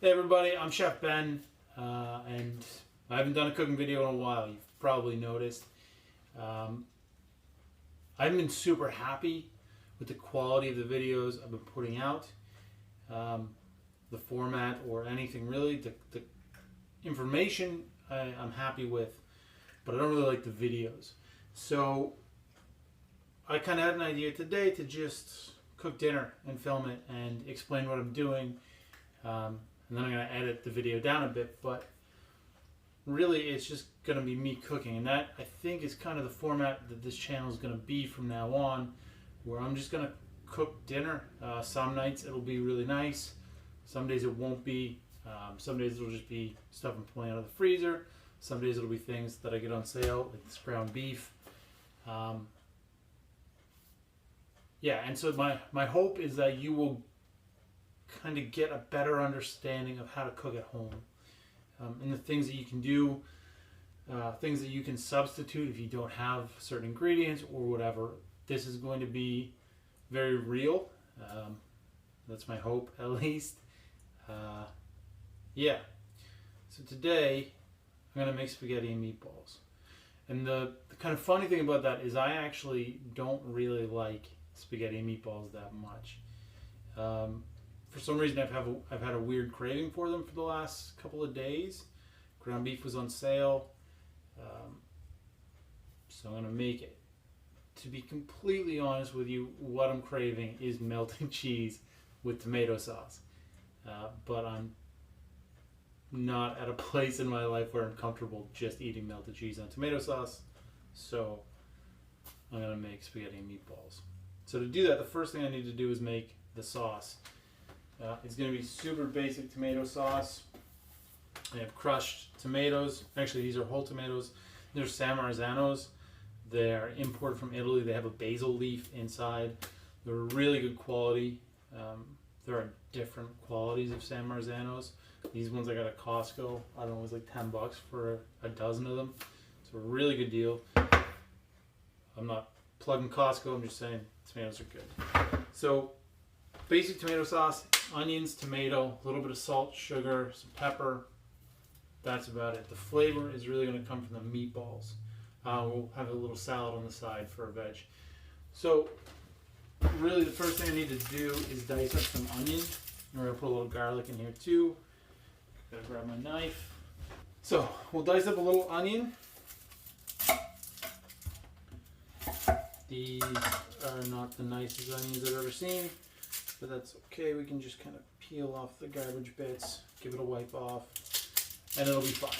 Hey everybody, I'm Chef Ben, and I haven't done a cooking video in a while. You've probably noticed. I haven't been super happy with the quality of the videos I've been putting out, the format or anything really. The information I'm happy with, but I don't really like the videos. So I kind of had an idea today to just cook dinner and film it and explain what I'm doing. And then I'm going to edit the video down a bit, but really it's just going to be me cooking, and that I think is kind of the format that this channel is going to be from now on, where I'm just going to cook dinner. Some nights it'll be really nice, some days it won't be. Some days it'll just be stuff I'm pulling out of the freezer, some days it'll be things that I get on sale, like this ground beef. Yeah, and so my hope is that you will kind of get a better understanding of how to cook at home, and the things that you can do, things that you can substitute if you don't have certain ingredients or whatever. This is going to be very real. That's my hope, at least. Yeah. So today I'm going to make spaghetti and meatballs. And the kind of funny thing about that is I actually don't really like spaghetti and meatballs that much. For some reason I've had a weird craving for them for the last couple of days. Ground beef was on sale, so I'm going to make it. To be completely honest with you, what I'm craving is melted cheese with tomato sauce. But I'm not at a place in my life where I'm comfortable just eating melted cheese on tomato sauce, so I'm going to make spaghetti and meatballs. So to do that, the first thing I need to do is make the sauce. It's going to be super basic tomato sauce. I have crushed tomatoes. Actually, these are whole tomatoes. They're San Marzanos. They're imported from Italy. They have a basil leaf inside. They're really good quality. There are different qualities of San Marzanos. These ones I got at Costco. I don't know, it was like $10 for a dozen of them. It's a really good deal. I'm not plugging Costco. I'm just saying tomatoes are good. So basic tomato sauce, onions, tomato, a little bit of salt, sugar, some pepper. That's about it. The flavor is really going to come from the meatballs. We'll have a little salad on the side for a veg. So really the first thing I need to do is dice up some onion. We're going to put a little garlic in here too. Gotta grab my knife. So we'll dice up a little onion. These are not the nicest onions I've ever seen, but that's okay. We can just kind of peel off the garbage bits, give it a wipe off, and it'll be fine.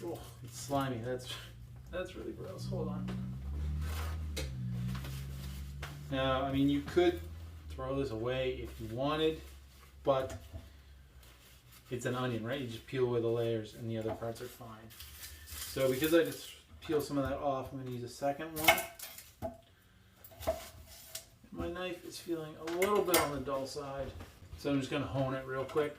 Oh, it's slimy. That's really gross. Hold on. Now, I mean, you could throw this away if you wanted, but it's an onion, right? You just peel away the layers and the other parts are fine. So because I just peel some of that off, I'm going to use a second one. My knife is feeling a little bit on the dull side, so I'm just going to hone it real quick.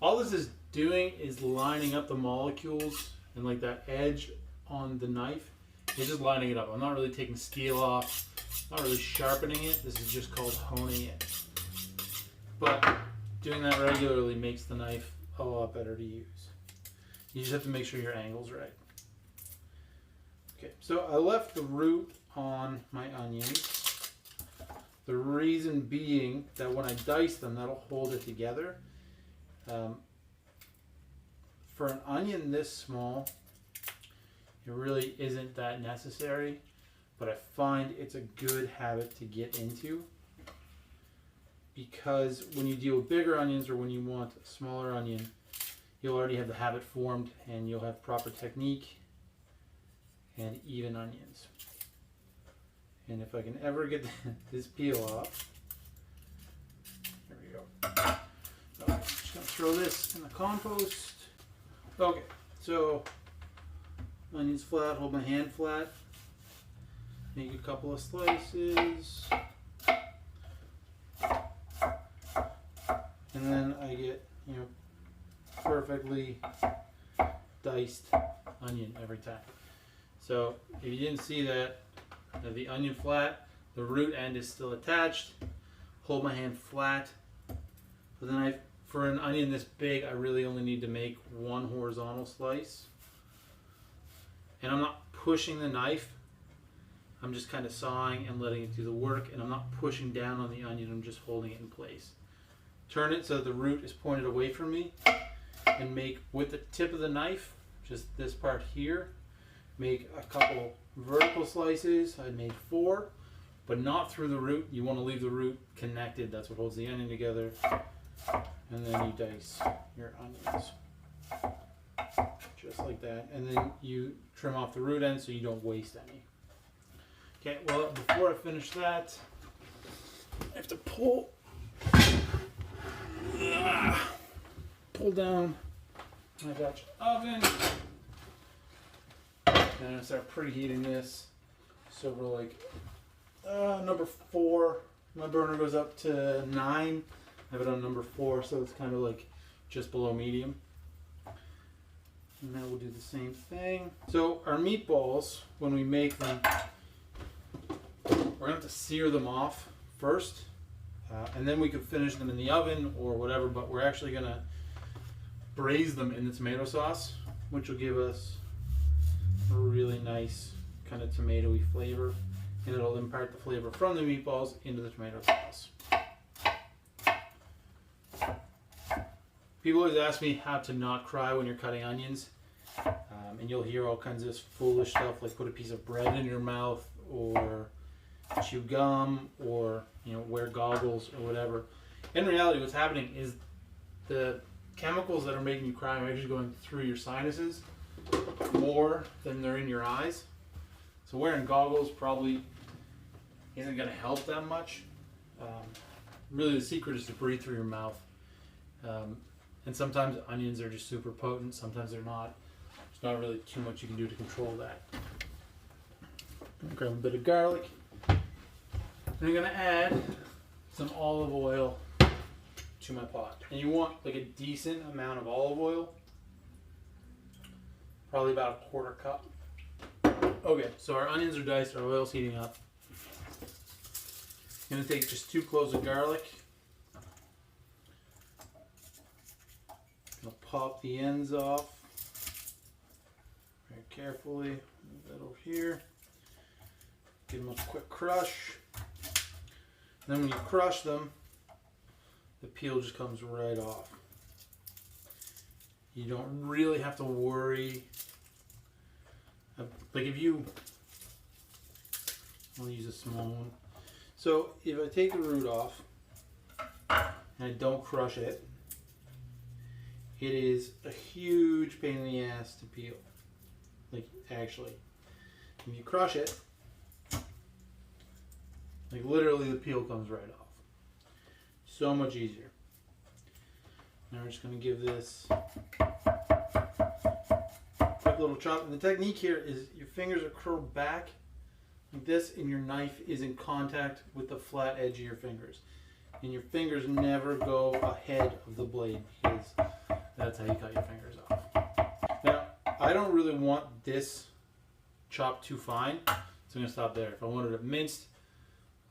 All this is doing is lining up the molecules and like that edge on the knife. It's just lining it up. I'm not really taking steel off, not really sharpening it. This is just called honing it. But doing that regularly makes the knife a lot better to use. You just have to make sure your angle's right. Okay, so I left the root on my onions. The reason being that when I dice them, that'll hold it together. For an onion this small, it really isn't that necessary, but I find it's a good habit to get into, because when you deal with bigger onions or when you want a smaller onion, you'll already have the habit formed and you'll have proper technique and even onions. And if I can ever get this peel off, there we go. Okay, just gonna throw this in the compost. Okay, so onions flat, hold my hand flat, make a couple of slices, and then I get, perfectly diced onion every time. So if you didn't see that, the onion flat, the root end is still attached. hold my hand flat. But then for an onion this big, I really only need to make one horizontal slice. And I'm not pushing the knife. I'm just kind of sawing and letting it do the work, and I'm not pushing down on the onion, I'm just holding it in place. Turn it so that the root is pointed away from me, and make, with the tip of the knife, just this part here, make a couple vertical slices. I made 4, but not through the root. You want to leave the root connected, that's what holds the onion together. And then you dice your onions. Just like that. And then you trim off the root end so you don't waste any. Okay, well, before I finish that, I have to pull down my Dutch oven. And I start preheating this. So we're like number 4. My burner goes up to 9. I have it on number 4, so it's kind of like just below medium. And now we'll do the same thing. So our meatballs, when we make them, we're going to have to sear them off first. And then we could finish them in the oven or whatever, but we're actually going to braise them in the tomato sauce, which will give us a really nice kind of tomatoey flavor. And it'll impart the flavor from the meatballs into the tomato sauce. People always ask me how to not cry when you're cutting onions. And you'll hear all kinds of foolish stuff like put a piece of bread in your mouth or chew gum or wear goggles or whatever. In reality, what's happening is the chemicals that are making you cry are actually going through your sinuses more than they're in your eyes. So wearing goggles probably isn't going to help that much. Really the secret is to breathe through your mouth. And sometimes onions are just super potent, sometimes they're not. There's not really too much you can do to control that. Grab a bit of garlic. And I'm going to add some olive oil to my pot. And you want like a decent amount of olive oil. Probably about a 1/4 cup. Okay, so our onions are diced, our oil's heating up. I'm going to take just 2 cloves of garlic. I'll pop the ends off very carefully. Move that over here. Give them a quick crush. And then when you crush them, the peel just comes right off. You don't really have to worry. Like if you, I'll use a small one. So if I take the root off and I don't crush it, it is a huge pain in the ass to peel. Like actually, if you crush it, like literally the peel comes right off. So much easier. Now we're just going to give this a quick little chop. And the technique here is your fingers are curled back like this and your knife is in contact with the flat edge of your fingers. And your fingers never go ahead of the blade because that's how you cut your fingers off. Now, I don't really want this chopped too fine, so I'm going to stop there. If I wanted it minced,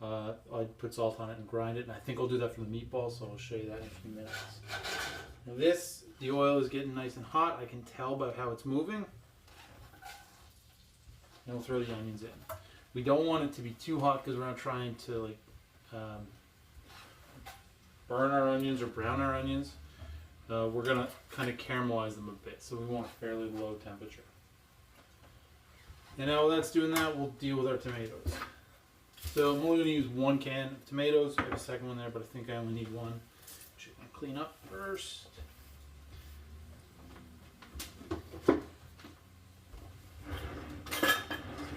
I'd put salt on it and grind it, and I think I'll do that for the meatballs, so I'll show you that in a few minutes. Now the oil is getting nice and hot. I can tell by how it's moving. And we'll throw the onions in. We don't want it to be too hot because we're not trying to like burn our onions or brown our onions. We're going to kind of caramelize them a bit, so we want a fairly low temperature. And now while that's doing that, we'll deal with our tomatoes. So I'm only going to use 1 can of tomatoes. I have a second one there, but I think I only need 1. Which I'm going to clean up first.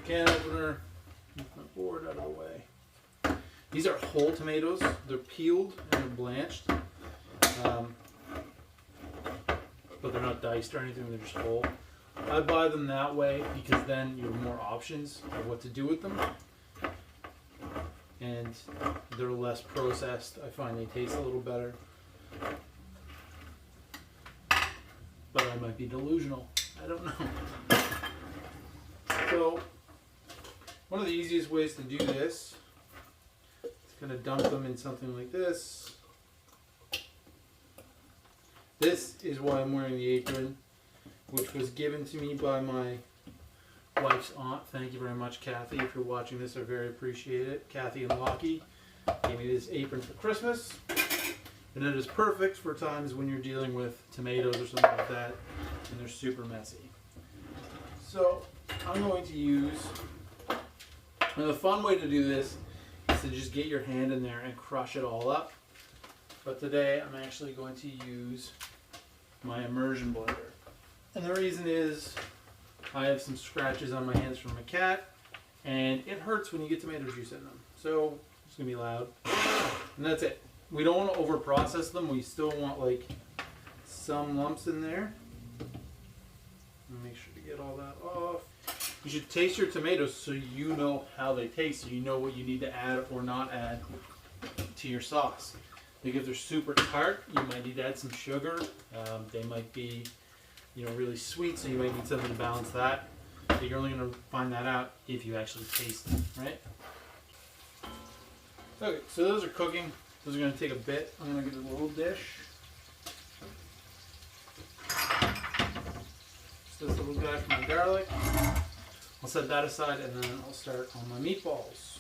Can opener. Move my board out of the way. These are whole tomatoes. They're peeled and they're blanched. But they're not diced or anything, they're just whole. I buy them that way because then you have more options of what to do with them. And they're less processed. I find they taste a little better. But I might be delusional. I don't know. So, one of the easiest ways to do this is Gonna dump them in something like this. This is why I'm wearing the apron, which was given to me by my wife's aunt. Thank you very much, Kathy. If you're watching this, I very appreciate it. Kathy and Lockie gave me this apron for Christmas. And it is perfect for times when you're dealing with tomatoes or something like that and they're super messy. So I'm going to use, and the fun way to do this is to just get your hand in there and crush it all up. But today I'm actually going to use my immersion blender. And the reason is I have some scratches on my hands from a cat and it hurts when you get tomato juice in them. So it's going to be loud. And that's it. We don't want to over process them. We still want like some lumps in there. Make sure to get all that off. You should taste your tomatoes so you know how they taste, so you know what you need to add or not add to your sauce. Like if they're super tart, you might need to add some sugar. They might be, really sweet, so you might need something to balance that. But you're only going to find that out if you actually taste them, right? Okay, so those are cooking. Those are going to take a bit. I'm going to get a little dish. This little guy for my garlic. I'll set that aside and then I'll start on my meatballs.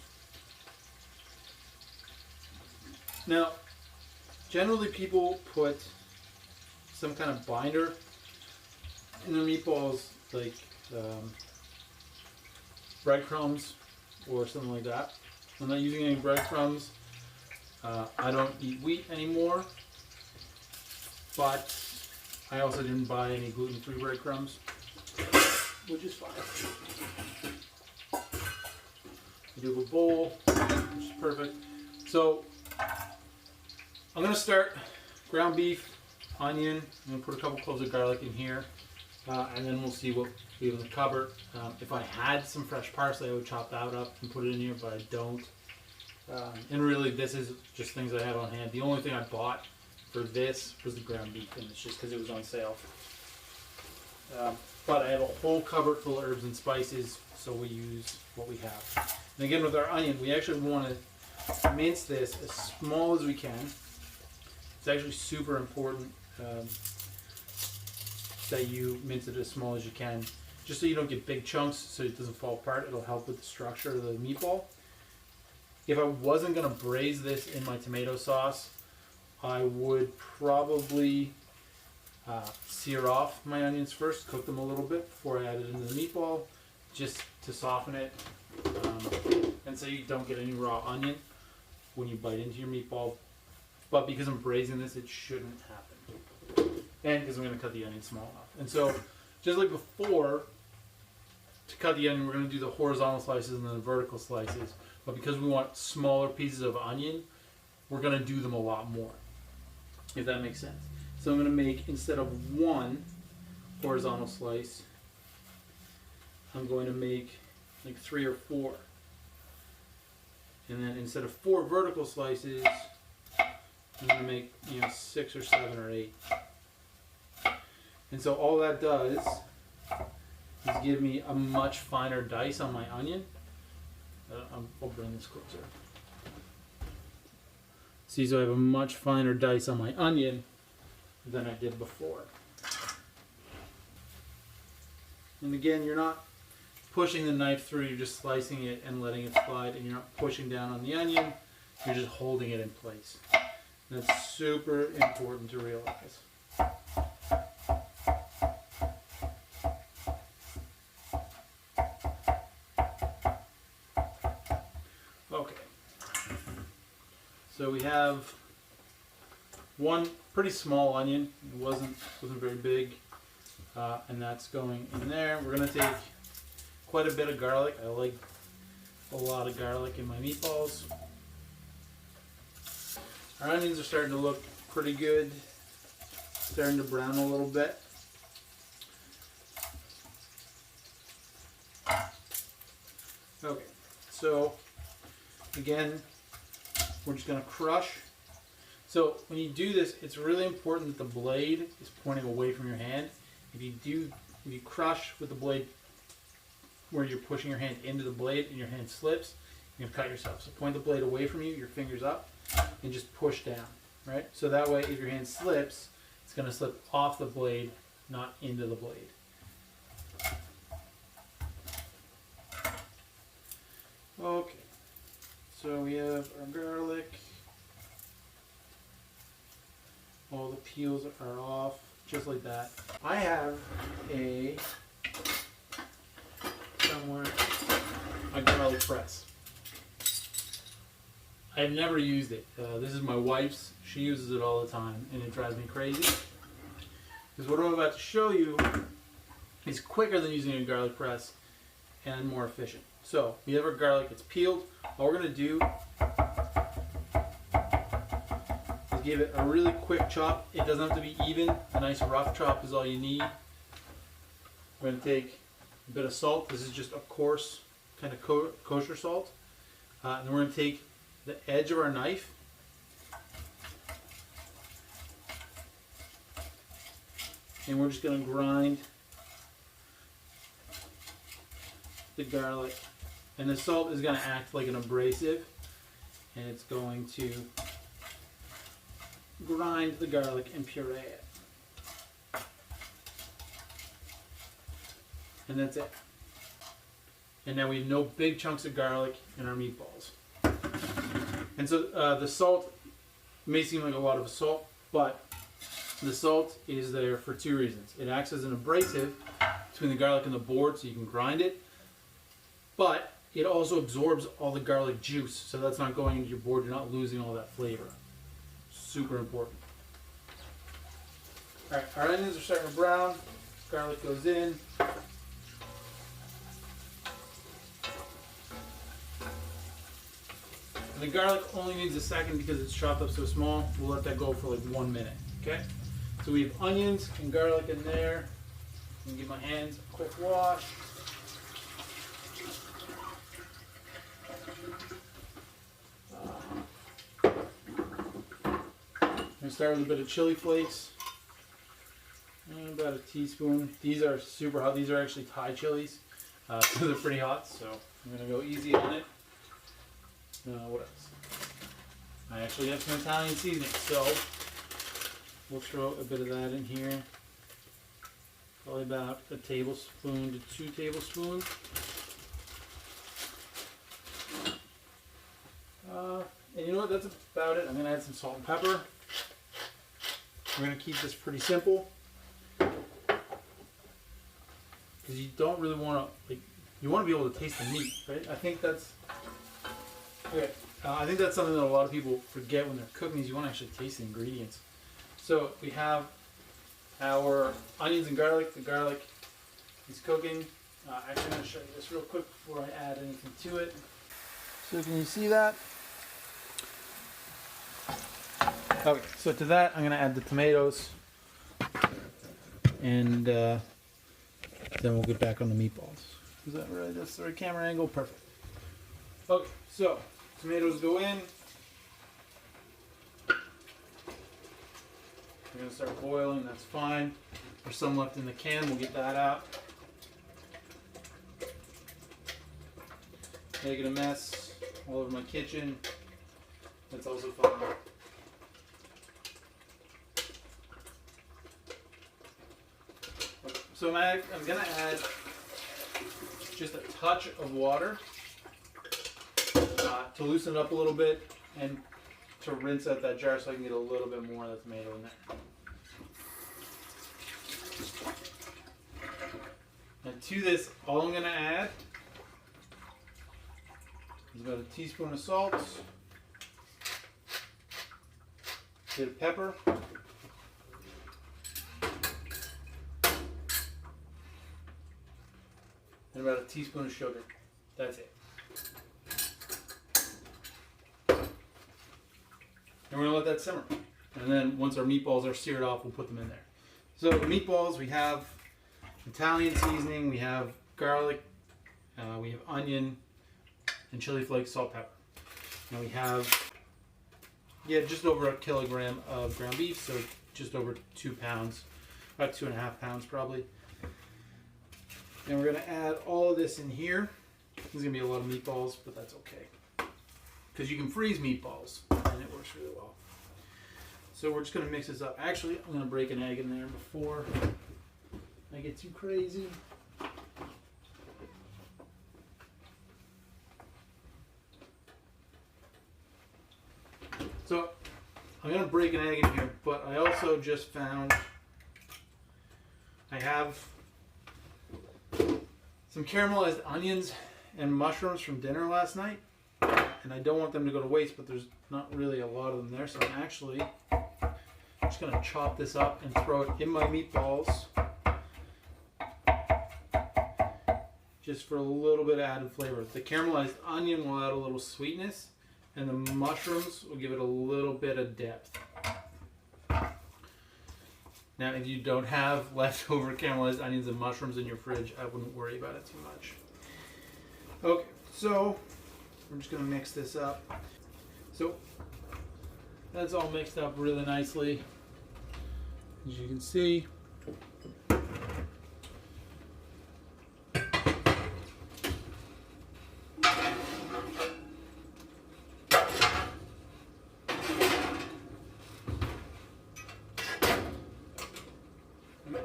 Now, generally people put some kind of binder in their meatballs, like breadcrumbs or something like that. I'm not using any breadcrumbs. I don't eat wheat anymore, but I also didn't buy any gluten-free breadcrumbs, which is fine. I do have a bowl, which is perfect. So I'm going to start ground beef, onion. I'm going to put a couple cloves of garlic in here, and then we'll see what we have in the cupboard. If I had some fresh parsley, I would chop that up and put it in here, but I don't. And really, this is just things I have on hand. The only thing I bought for this was the ground beef, and it's just because it was on sale. But I have a whole cupboard full of herbs and spices, so we use what we have. And again, with our onion, we actually want to mince this as small as we can. It's actually super important that you mince it as small as you can, just so you don't get big chunks, so it doesn't fall apart. It'll help with the structure of the meatball. If I wasn't going to braise this in my tomato sauce, I would probably sear off my onions first, cook them a little bit before I add it into the meatball, just to soften it, and so you don't get any raw onion when you bite into your meatball. But because I'm braising this, it shouldn't happen. And because I'm going to cut the onion small enough. And so, just like before, to cut the onion, we're going to do the horizontal slices and then the vertical slices. But because we want smaller pieces of onion, we're going to do them a lot more, if that makes sense. So I'm going to make, instead of one horizontal slice, I'm going to make like 3 or 4. And then instead of 4 vertical slices, I'm going to make 6 or 7 or 8. And so all that does is give me a much finer dice on my onion. I'll bring this closer. See, so I have a much finer dice on my onion than I did before. And again, you're not pushing the knife through, you're just slicing it and letting it slide, and you're not pushing down on the onion, you're just holding it in place. And that's super important to realize. Okay. So we have one pretty small onion. It wasn't very big, and that's going in there. We're going to take quite a bit of garlic. I like a lot of garlic in my meatballs. Our onions are starting to look pretty good, starting to brown a little bit. Okay, so again, we're just going to crush. So when you do this, it's really important that the blade is pointing away from your hand. If you crush with the blade where you're pushing your hand into the blade and your hand slips, you're gonna cut yourself. So point the blade away from you, your fingers up, and just push down, right? So that way, if your hand slips, it's gonna slip off the blade, not into the blade. Okay, so we have our garlic. All the peels are off, just like that. I have somewhere a garlic press. I've never used it. This is my wife's. She uses it all the time, and it drives me crazy. Because what I'm about to show you is quicker than using a garlic press and more efficient. So we have our garlic, it's peeled. All we're gonna do is give it a really quick chop. It doesn't have to be even. A nice rough chop is all you need. We're gonna take a bit of salt. This is just a coarse kind of kosher salt. And we're gonna take the edge of our knife and we're just gonna grind the garlic. And the salt is going to act like an abrasive, and it's going to grind the garlic and puree it. And that's it. And now we have no big chunks of garlic in our meatballs. And so the salt may seem like a lot of salt, but the salt is there for two reasons. It acts as an abrasive between the garlic and the board so you can grind it, but it also absorbs all the garlic juice, so that's not going into your board. You're not losing all that flavor. Super important. All right, our onions are starting to brown. Garlic goes in. And the garlic only needs a second because it's chopped up so small. We'll let that go for like 1 minute, okay? So we have onions and garlic in there. I'm gonna give my hands a quick wash. I'm going to start with a bit of chili flakes, and about a teaspoon. These are super hot. These are actually Thai chilies, so they're pretty hot, so I'm going to go easy on it. What else? I actually have some Italian seasoning, so we'll throw a bit of that in here. Probably about a tablespoon to 2 tablespoons. And you know what? That's about it. I'm going to add some salt and pepper. We're going to keep this pretty simple because you don't really want to, you want to be able to taste the meat, right? I think that's something that a lot of people forget when they're cooking is you want to actually taste the ingredients. So we have our onions and garlic. The garlic is cooking. Actually, I'm going to show you this real quick before I add anything to it. So can you see that? Okay, so to that I'm going to add the tomatoes, and then we'll get back on the meatballs. Is that right? That's the right camera angle? Perfect. Okay, so tomatoes go in. They're going to start boiling, that's fine. There's some left in the can, we'll get that out. Making a mess all over my kitchen, that's also fine. So I'm going to add just a touch of water to loosen it up a little bit and to rinse out that jar so I can get a little bit more of the tomato in there. And to this, all I'm going to add is about a teaspoon of salt, a bit of pepper, and about a teaspoon of sugar. That's it. And we're going to let that simmer. And then once our meatballs are seared off, we'll put them in there. So the meatballs, we have Italian seasoning, we have garlic, we have onion, and chili flakes, salt, pepper. And we have, just over 1 kilogram of ground beef, so just over 2 pounds, about 2.5 pounds probably. And we're going to add all of this in here. There's going to be a lot of meatballs, but that's okay. because you can freeze meatballs and it works really well. So we're just going to mix this up. Actually, I'm going to break an egg in there before I get too crazy. So I'm going to break an egg in here, but I also just found I have some caramelized onions and mushrooms from dinner last night, and I don't want them to go to waste, but there's not really a lot of them there, so I'm actually just going to chop this up and throw it in my meatballs just for a little bit of added flavor. The caramelized onion will add a little sweetness, and the mushrooms will give it a little bit of depth. Now, if you don't have leftover caramelized onions and mushrooms in your fridge, I wouldn't worry about it too much. Okay, so we're just going to mix this up. So that's all mixed up really nicely, as you can see.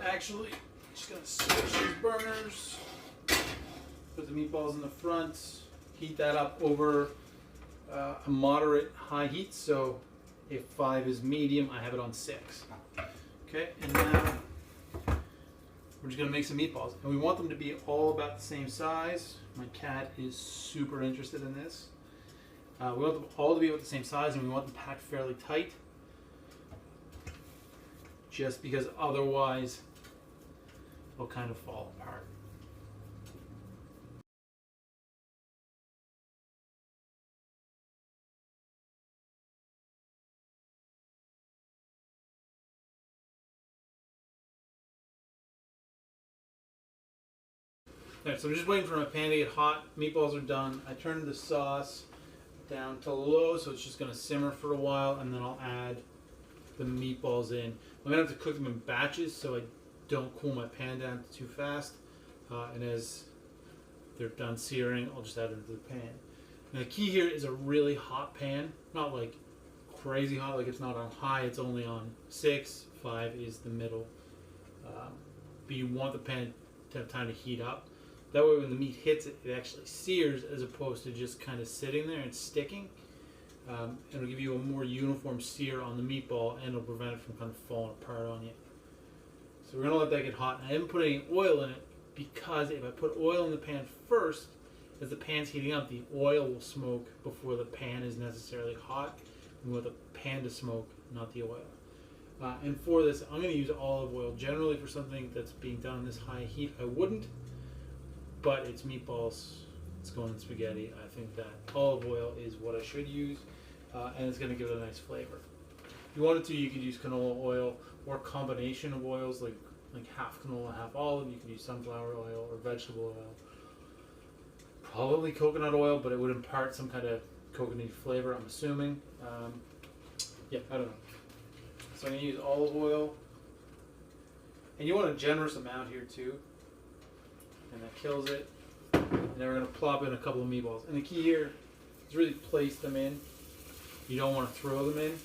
Actually, just gonna switch these burners, put the meatballs in the front, heat that up over a moderate high heat. So if 5 is medium, I have it on 6. Okay, and now we're just gonna make some meatballs, and we want them to be all about the same size. My cat is super interested in this. We want them all to be about the same size, and we want them packed fairly tight, just because otherwise will kind of fall apart. Alright, so I'm just waiting for my pan to get hot. Meatballs are done. I turned the sauce down to low, so it's just going to simmer for a while, and then I'll add the meatballs in. I'm going to have to cook them in batches, so I don't cool my pan down too fast, and as they're done searing, I'll just add them to the pan. Now the key here is a really hot pan, not like crazy hot, like it's not on high, it's only on 6, 5 is the middle, but you want the pan to have time to heat up. That way when the meat hits it, it actually sears as opposed to just kind of sitting there and sticking. It'll give you a more uniform sear on the meatball, and it'll prevent it from kind of falling apart on you. So we're going to let that get hot. I haven't put any oil in it because if I put oil in the pan first, as the pan's heating up, the oil will smoke before the pan is necessarily hot. We want the pan to smoke, not the oil. And for this, I'm going to use olive oil. Generally for something that's being done in this high heat, I wouldn't, but it's meatballs, it's going in spaghetti. I think that olive oil is what I should use, and it's going to give it a nice flavor. If you wanted to, you could use canola oil or a combination of oils, like half canola, half olive. You could use sunflower oil or vegetable oil. Probably coconut oil, but it would impart some kind of coconut flavor, I'm assuming. Yeah, I don't know. So I'm going to use olive oil. And you want a generous amount here too. And that kills it. And then we're going to plop in a couple of meatballs. And the key here is really place them in. You don't want to throw them in.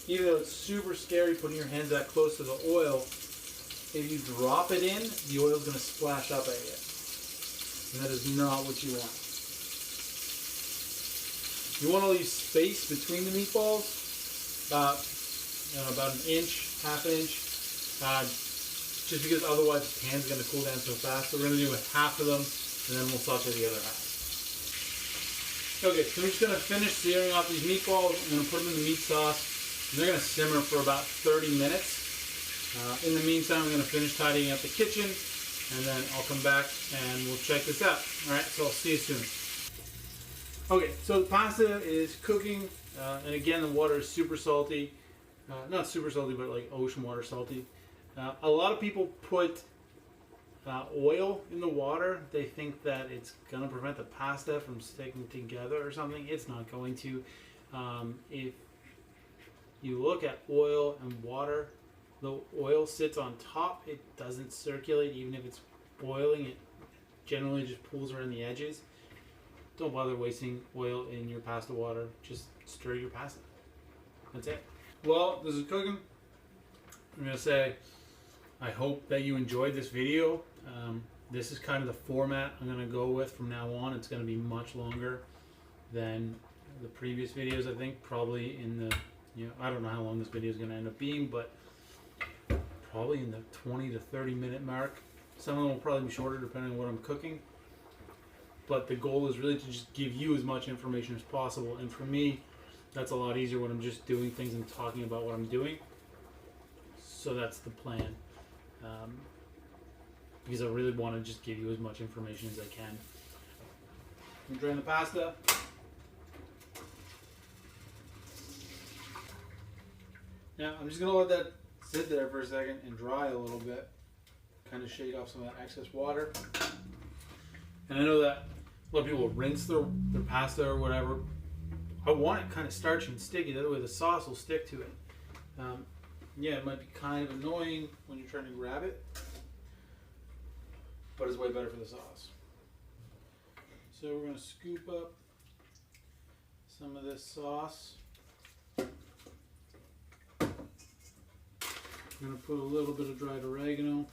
Even though it's super scary putting your hands that close to the oil, if you drop it in, the oil is going to splash up at you. And that is not what you want. You want to leave space between the meatballs, about an inch, half an inch, just because otherwise the pan's going to cool down so fast. So we're going to do half of them, and then we'll saute the other half. Okay, so we're just going to finish searing off these meatballs. I'm going to put them in the meat sauce. And they're going to simmer for about 30 minutes. In the meantime, I'm going to finish tidying up the kitchen, and then I'll come back and we'll check this out. Alright, so I'll see you soon. Okay, so the pasta is cooking, and again, the water is super salty. Not super salty, but like ocean water salty. A lot of people put oil in the water. They think that it's going to prevent the pasta from sticking together or something. It's not going to. If you look at oil and water, the oil sits on top. It doesn't circulate even if it's boiling. It generally just pools around the edges. don't bother wasting oil in your pasta water. Just stir your pasta. That's it. Well, this is cooking. I'm going to say, I hope that you enjoyed this video. This is kind of the format I'm going to go with from now on. It's going to be much longer than the previous videos, I think. Probably in the, I don't know how long this video is going to end up being, but probably in the 20 to 30 minute mark. Some of them will probably be shorter depending on what I'm cooking. But the goal is really to just give you as much information as possible. And for me, that's a lot easier when I'm just doing things and talking about what I'm doing. So that's the plan. Because I really want to just give you as much information as I can. I'm drain the pasta. Now I'm just going to let that sit there for a second and dry a little bit. Kind of shake off some of that excess water. And I know that a lot of people rinse their pasta or whatever. I want it kind of starchy and sticky. That way the sauce will stick to it. Yeah, it might be kind of annoying when you're trying to grab it, but it's way better for the sauce. So we're going to scoop up some of this sauce. I'm going to put a little bit of dried oregano.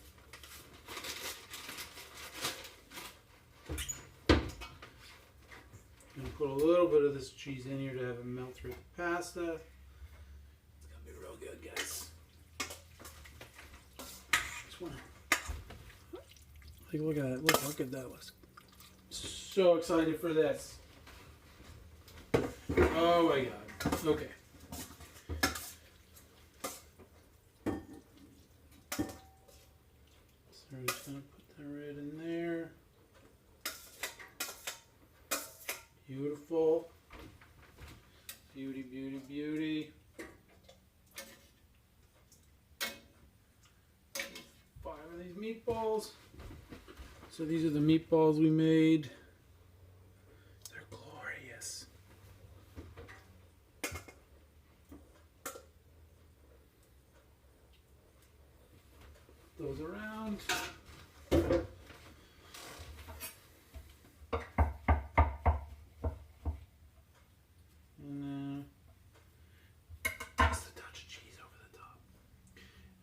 I'm going to put a little bit of this cheese in here to have it melt through the pasta. It's going to be real good, guys. Take a look at that. Look at that. So excited for this. Oh my god. Okay. So we're just going to put that right in there. Beautiful. Beauty, beauty, beauty. 5 of these meatballs. So these are the meatballs we made. They're glorious. Those around. And just a touch of cheese over the top.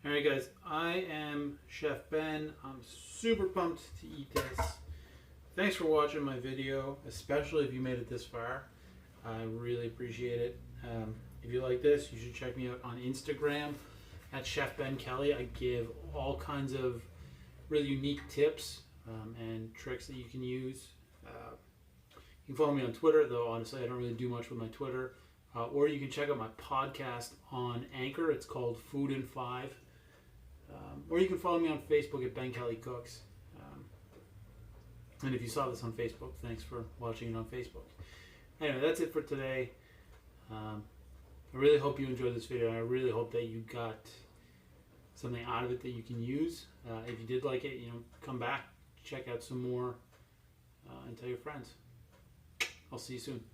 Alright guys, I am Chef Ben. I'm super pumped to eat this. Thanks for watching my video, especially if you made it this far. I really appreciate it. If you like this, you should check me out on Instagram at Chef Ben Kelly. I give all kinds of really unique tips and tricks that you can use. You can follow me on Twitter, though honestly I don't really do much with my Twitter. Or you can check out my podcast on Anchor. It's called Food in 5. Or you can follow me on Facebook at Ben Kelly Cooks. And if you saw this on Facebook, thanks for watching it on Facebook. Anyway, that's it for today. I really hope you enjoyed this video, and I really hope that you got something out of it that you can use. If you did like it, come back, check out some more, and tell your friends. I'll see you soon.